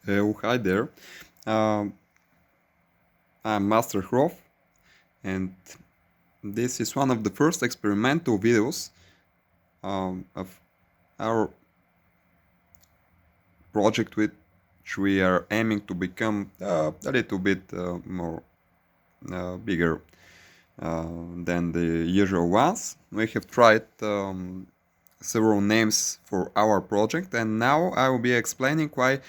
Hi there. Um, I'm Master Hroff, and this is one of the first experimental videos of our project, which we are aiming to become a little bit more bigger than the usual ones. We have tried several names for our project, and now I will be explaining why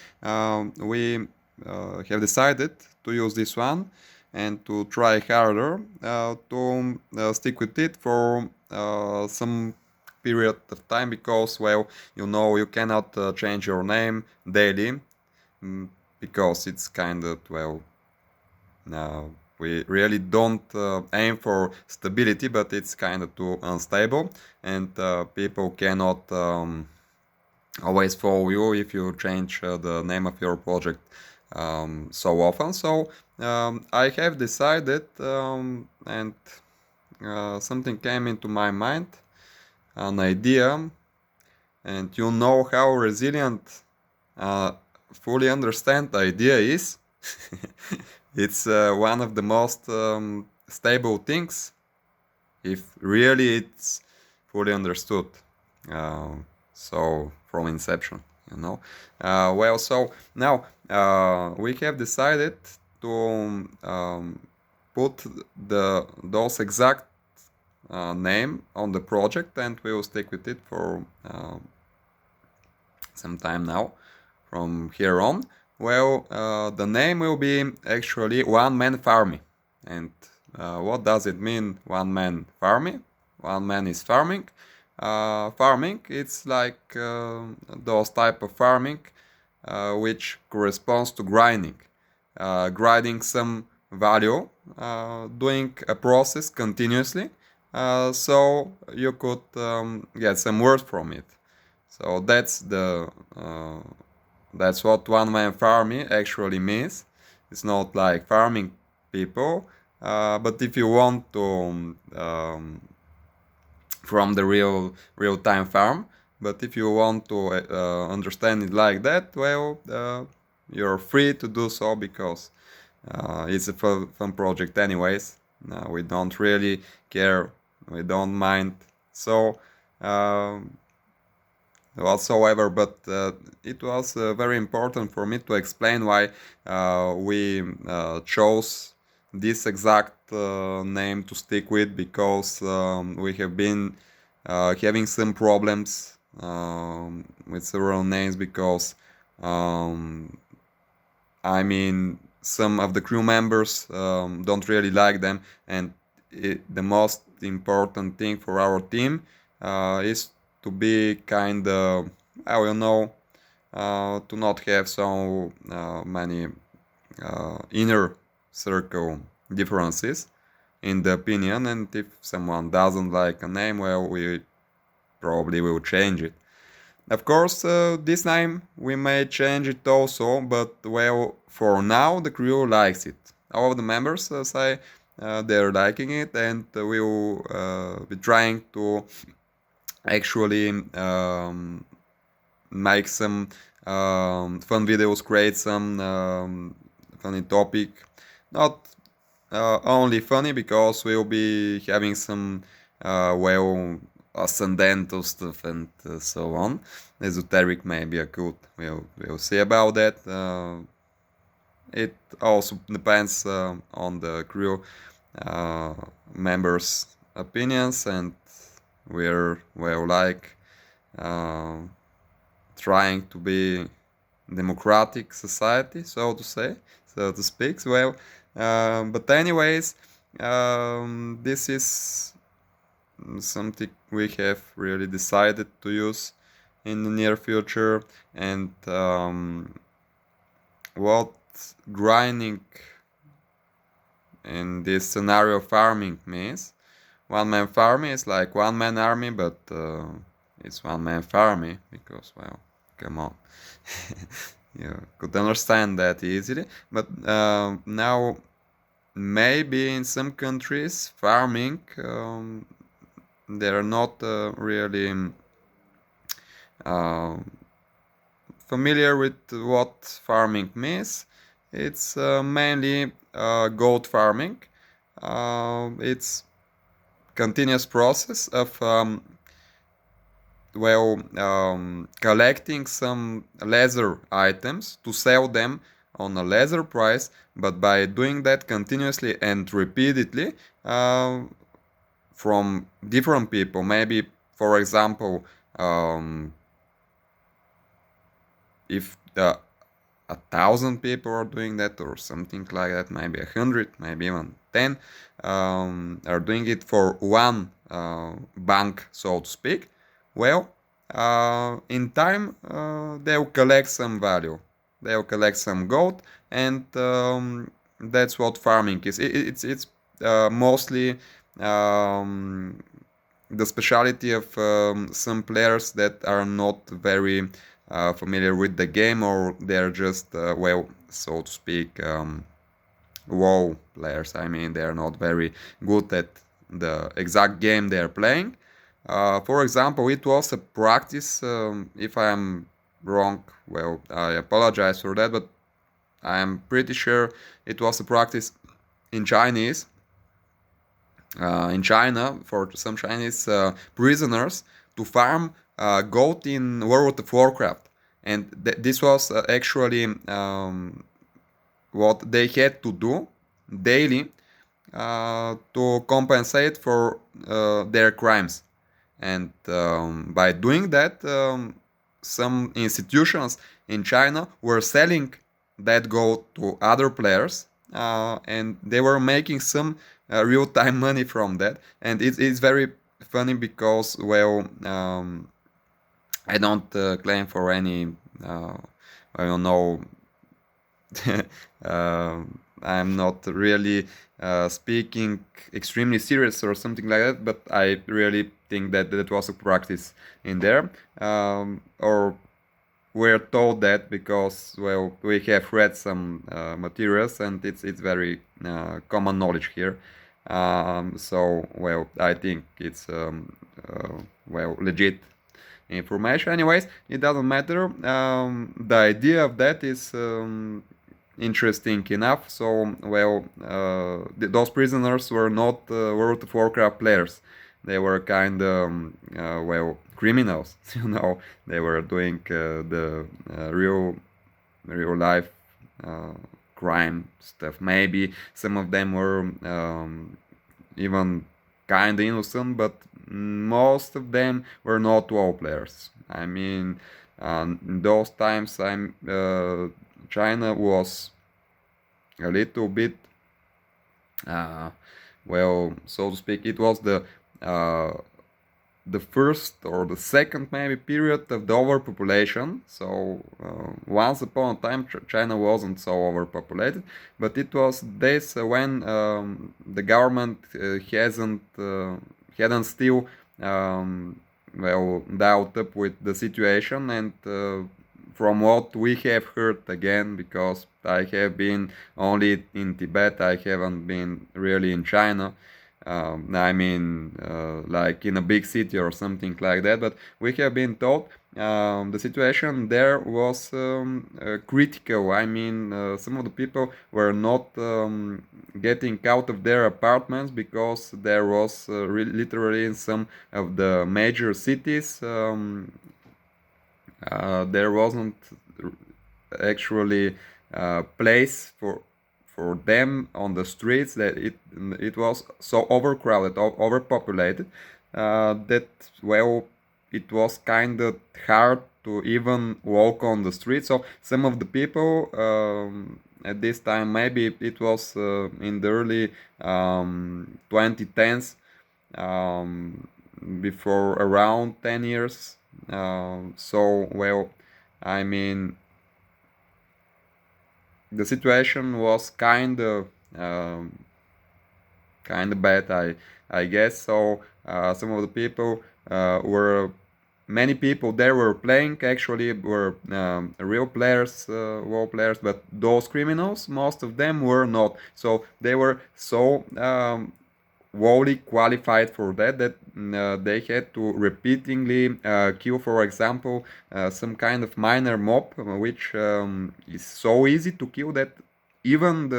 we have decided to use this one and to try harder to stick with it for some period of time, because, well, you cannot change your name daily, mm, because it's kind of, well, we really don't aim for stability, but it's kind of too unstable, and people cannot always follow you if you change the name of your project so often. So I have decided, and something came into my mind, an idea, and you know how resilient fully understand the idea is. It's one of the most stable things if really it's fully understood. Uh, so from inception, you know. Well, so now we have decided to put those exact name on the project, and we will stick with it for some time now from here on. Well, the name will be actually One Man Farmy. And what does it mean, One Man Farmy? One man is farming. Farming, it's like those type of farming which corresponds to grinding. Grinding some value, doing a process continuously, so you could get some worth from it. So that's what one man farming actually means. It's not like farming people, but if you want to from the real time farm, but if you want to understand it like that, well, you're free to do so, because it's a fun project anyways. We don't really care, we don't mind. So. Whatsoever, but it was very important for me to explain why we chose this exact name to stick with, because we have been having some problems with several names, because um, I mean, some of the crew members don't really like them, and the most important thing for our team is to be kind of, well, to not have so many inner circle differences in the opinion. And if someone doesn't like a name, well, we probably will change it. Of course, this time we may change it also, but, well, for now the crew likes it. All of the members say they're liking it, and we'll be trying to actually make some fun videos, create some funny topic. Not only funny, because we'll be having some, well, ascendental stuff and so on. Esoteric maybe a good. We'll see about that. It also depends on the crew uh, members' opinions, and we're, well, like uh, trying to be democratic society, so to say, so to speak. Well, but anyways, this is something we have really decided to use in the near future. And what grinding in this scenario farming means, one man farming is like one man army, but it's one man farming because, well, come on. You could understand that easily. But now, maybe in some countries, farming, they're not really familiar with what farming means, it's mainly goat farming. It's continuous process of collecting some leather items to sell them on a leather price, but by doing that continuously and repeatedly from different people, maybe for example, if 1,000 people are doing that or something like that, maybe 100, maybe even 10, are doing it for one bank, so to speak, well, in time they'll collect some value. They'll collect some gold, and that's what farming is. It's mostly the specialty of some players that are not very familiar with the game, or they're just so to speak, WoW players. I mean, they're not very good at the exact game they're playing. For example, it was a practice. If I am wrong, well, I apologize for that, but I am pretty sure it was a practice in Chinese, in China, for some Chinese prisoners to farm goat in World of Warcraft, and this was actually what they had to do daily to compensate for their crimes. And by doing that, some institutions in China were selling that gold to other players, and they were making some real-time money from that. And it's very funny because, well, I don't claim for any, I don't know, I'm not really speaking extremely serious or something like that, but I really think that that was a practice in there. Or we're told that because, well, we have read some materials, and it's very common knowledge here. So, well, I think it's legit information. Anyways, it doesn't matter. The idea of that is interesting enough. So, well, those prisoners were not World of Warcraft players. They were kind of, criminals. You know, they were doing the real life crime stuff. Maybe some of them were even kind of innocent, but most of them were not WoW players. I mean, in those times, China was a little bit, so to speak, it was the first or the second maybe period of the overpopulation. So once upon a time, China wasn't so overpopulated, but it was this when the government hadn't still dealt up with the situation. And from what we have heard, again, because I have been only in Tibet, I haven't been really in China. I mean, like in a big city or something like that. But we have been told the situation there was critical. I mean, some of the people were not getting out of their apartments because there was literally in some of the major cities there wasn't actually place for them on the streets, that it was so overcrowded, overpopulated, that, well, it was kind of hard to even walk on the street. So some of the people at this time, maybe it was in the early 2010s, before around 10 years. So, well, I mean, the situation was kind of bad, I guess. So some of the people many people there were playing, actually were real players, WoW players, but those criminals, most of them were not. So they were so wholly qualified for that they had to repeatedly kill, for example, some kind of minor mob, which is so easy to kill that even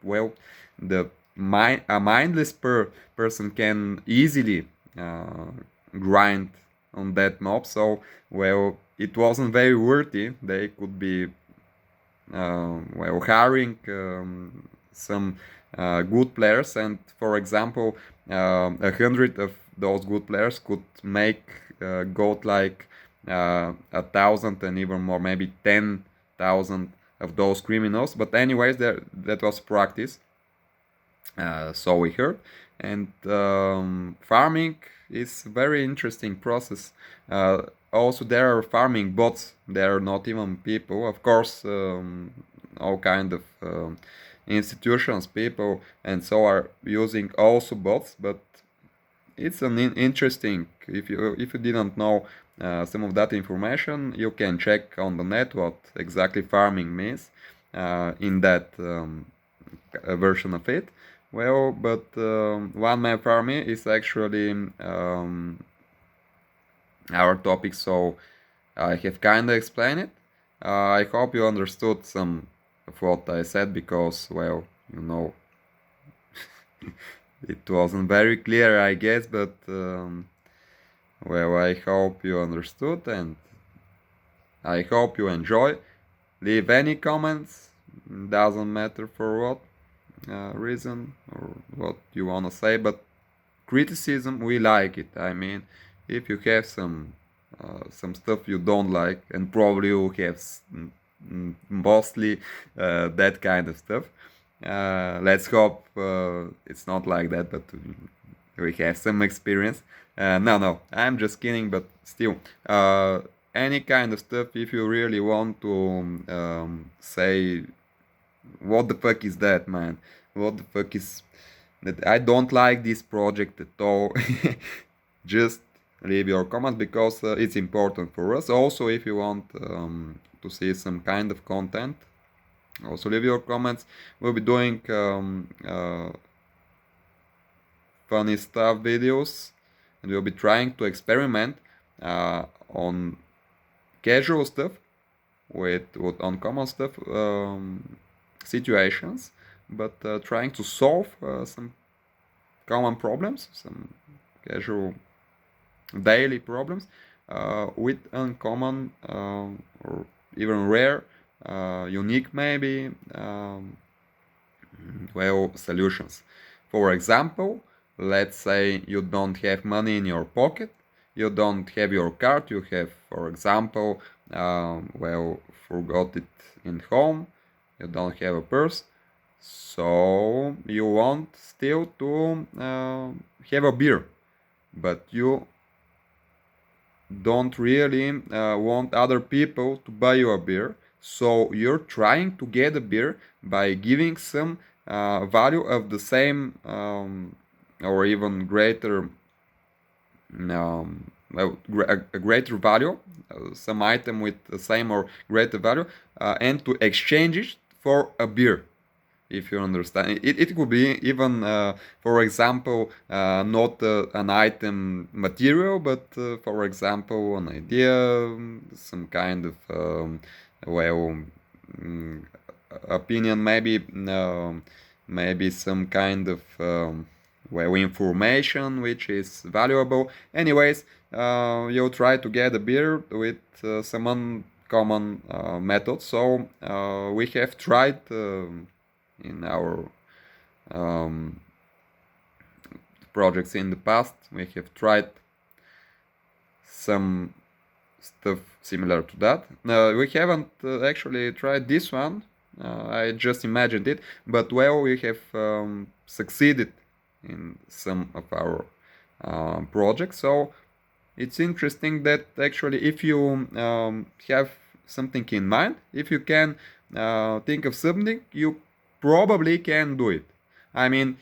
well, a mindless person can easily grind on that mob. So, well, it wasn't very worthy. They could be well, hiring some good players, and for example, 100 of those good players could make gold like 1,000 and even more, maybe 10,000 of those criminals. But anyways, that was practice. So we heard, and farming is very interesting process. Also, there are farming bots. They are not even people, of course. All kind of institutions, people, and so are using also bots. But it's an interesting. If you didn't know some of that information, you can check on the net what exactly farming means in that version of it. Well, but one man farming is actually our topic, so I have kinda explained it. I hope you understood some of what I said, because, well, it wasn't very clear, I guess, but well, I hope you understood, and I hope you enjoy. Leave any comments, doesn't matter for what reason or what you want to say, but criticism, we like it. I mean, if you have some stuff you don't like, and probably you have mostly that kind of stuff. Let's hope it's not like that, but we have some experience. No, I'm just kidding, but still, any kind of stuff, if you really want to say, what the fuck is that, man? What the fuck is that? I don't like this project at all. Just leave your comment, because it's important for us. Also, if you want to see some kind of content, also leave your comments. We'll be doing funny stuff videos, and we'll be trying to experiment on casual stuff with uncommon stuff, situations, but trying to solve some common problems, some casual daily problems with uncommon or even rare, unique maybe, well, solutions. For example, let's say you don't have money in your pocket, you don't have your card, you have, for example, well, forgot it in home, you don't have a purse, so you want still to have a beer, but you don't really want other people to buy you a beer, so you're trying to get a beer by giving some value of the same or even greater, well, a greater value, some item with the same or greater value, and to exchange it for a beer. If you understand, it could be even, for example, not an item material, but for example, an idea, some kind of well, opinion, maybe, maybe some kind of well, information which is valuable. Anyways, you'll try to get a beer with some uncommon methods. So we have tried in our projects in the past, we have tried some stuff similar to that. We haven't actually tried this one. I just imagined it, but well, we have succeeded in some of our projects. So it's interesting that actually, if you have something in mind, if you can think of something, you probably can do it. I mean,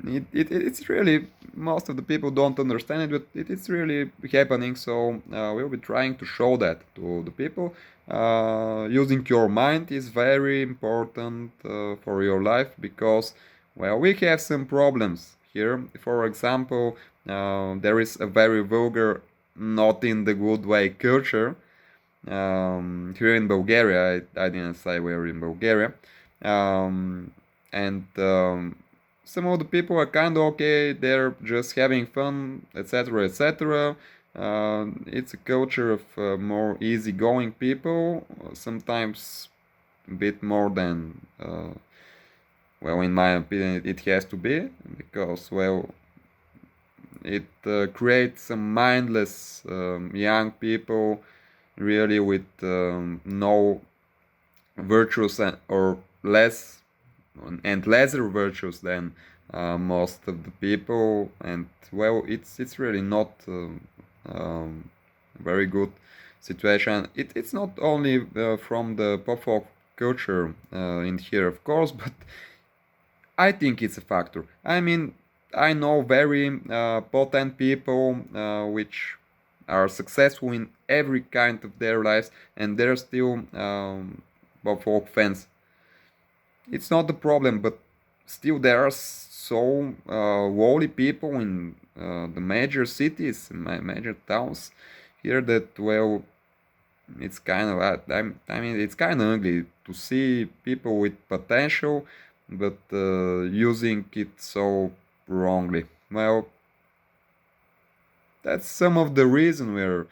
it's really, most of the people don't understand it, but it's really happening. So we'll be trying to show that to the people. Using your mind is very important for your life, because Well, we have some problems here. For example, there is a very vulgar, not in the good way, culture here in Bulgaria. I didn't say we're in Bulgaria. Um, and some of the people are kind of okay, they're just having fun, etc., etc. It's a culture of more easygoing people, sometimes a bit more than, well, in my opinion, it has to be, because, well, it creates some mindless young people really with no virtues or less and lesser virtues than most of the people, and well, it's really not very good situation. It's not only from the pop folk culture in here, of course, but I think it's a factor. I mean, I know very potent people which are successful in every kind of their lives, and they're still pop folk fans. It's not the problem, but still there are so wally people in the major cities, in my major towns here, that, well, it's kind of I mean, it's kind of ugly to see people with potential but using it so wrongly. Well, that's some of the reason we're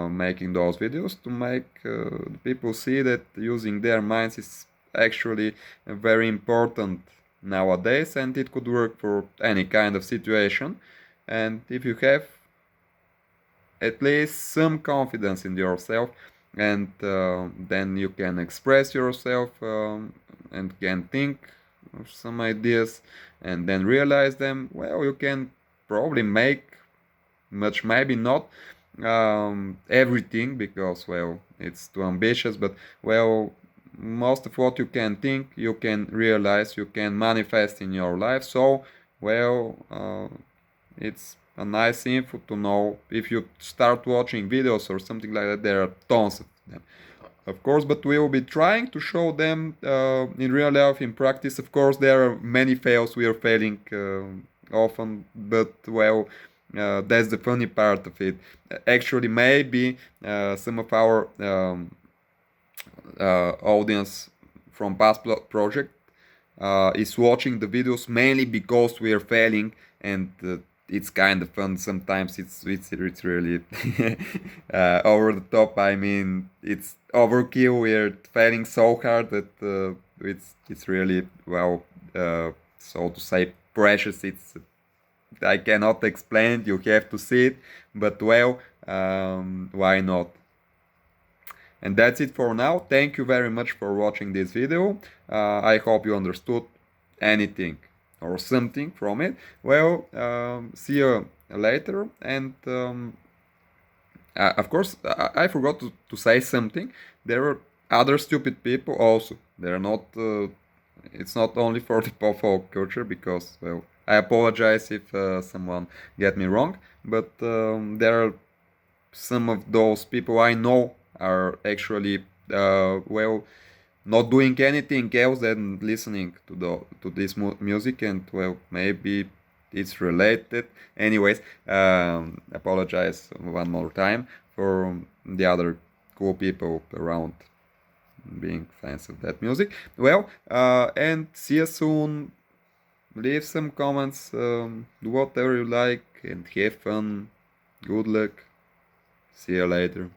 making those videos, to make the people see that using their minds is actually very important nowadays, and it could work for any kind of situation. And if you have at least some confidence in yourself, and then you can express yourself and can think of some ideas and then realize them, well, you can probably make much, maybe not everything, because, well, it's too ambitious, but, well, most of what you can think, you can realize, you can manifest in your life. So, well, it's a nice info to know. If you start watching videos or something like that, there are tons of them, of course, but we will be trying to show them in real life, in practice. Of course, there are many fails. We are failing often, but, well, that's the funny part of it. Actually, maybe some of our audience from past project is watching the videos mainly because we are failing, and it's kind of fun. Sometimes it's really over the top. I mean, it's overkill. We're failing so hard that it's really, well, so to say, precious. It's, I cannot explain. You have to see it, but, well, why not? And that's it for now. Thank you very much for watching this video. I hope you understood anything or something from it. Well, see you later. And of course, I forgot to say something. There are other stupid people also. They're not. It's not only for the pop folk culture, because, well, I apologize if someone get me wrong. But there are some of those people I know are actually well, not doing anything else than listening to this music, and, well, maybe it's related. Anyways, apologize one more time for the other cool people around being fans of that music. Well, and see you soon. Leave some comments, do whatever you like, and have fun. Good luck. See you later.